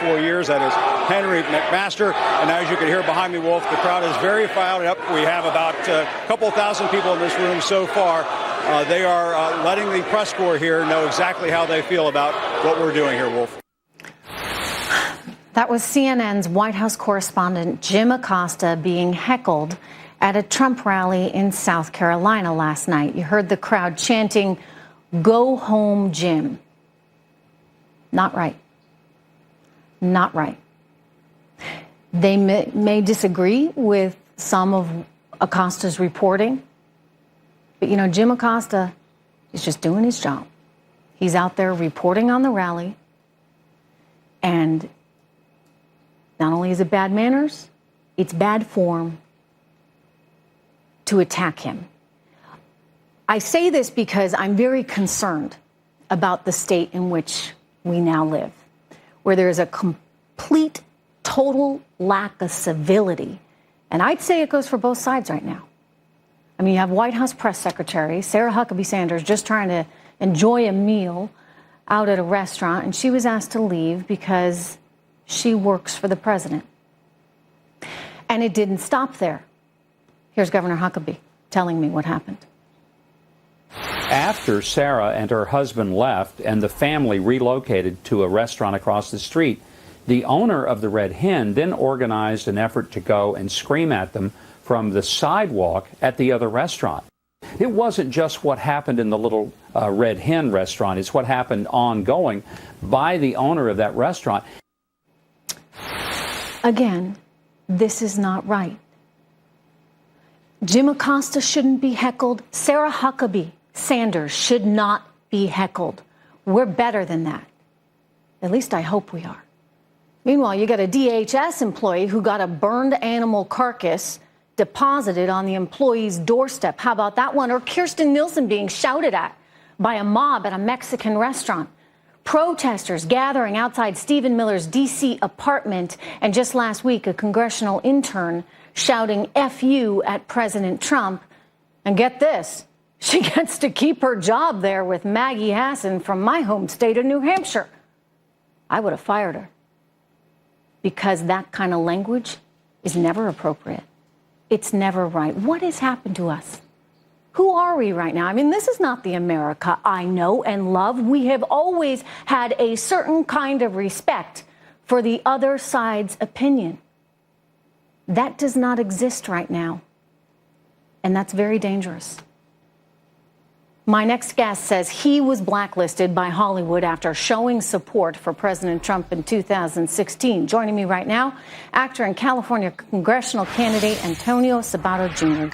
4 years. That is Henry McMaster. And as you can hear behind me, Wolf, the crowd is very fired up. We have about a couple thousand people in this room so far. They are letting the press corps here know exactly how they feel about what we're doing here, Wolf. That was CNN's White House correspondent Jim Acosta being heckled at a Trump rally in South Carolina last night. You heard the crowd chanting, "Go home, Jim." Not right. Not right. They may disagree with some of Acosta's reporting, but, you know, Jim Acosta is just doing his job. He's out there reporting on the rally, and not only is it bad manners, it's bad form to attack him. I say this because I'm very concerned about the state in which we now live, where there is a complete, total lack of civility. And I'd say it goes for both sides right now. I mean, you have White House Press Secretary Sarah Huckabee Sanders just trying to enjoy a meal out at a restaurant, and she was asked to leave because she works for the president. And it didn't stop there. Here's Governor Huckabee telling me what happened. After Sarah and her husband left and the family relocated to a restaurant across the street, the owner of the Red Hen then organized an effort to go and scream at them from the sidewalk at the other restaurant. It wasn't just what happened in the little Red Hen restaurant. It's what happened ongoing by the owner of that restaurant. Again, this is not right. Jim Acosta shouldn't be heckled. Sarah Huckabee Sanders should not be heckled. We're better than that. At least I hope we are. Meanwhile, you got a DHS employee who got a burned animal carcass deposited on the employee's doorstep. How about that one? Or Kirsten Nielsen being shouted at by a mob at a Mexican restaurant. Protesters gathering outside Stephen Miller's D.C. apartment. And just last week, a congressional intern shouting F you at President Trump. And get this, she gets to keep her job there with Maggie Hassan from my home state of New Hampshire. I would have fired her because that kind of language is never appropriate. It's never right. What has happened to us? Who are we right now? I mean, this is not the America I know and love. We have always had a certain kind of respect for the other side's opinion. That does not exist right now, and that's very dangerous. My next guest says he was blacklisted by Hollywood after showing support for President Trump in 2016. Joining me right now, actor and California congressional candidate Antonio Sabato Jr.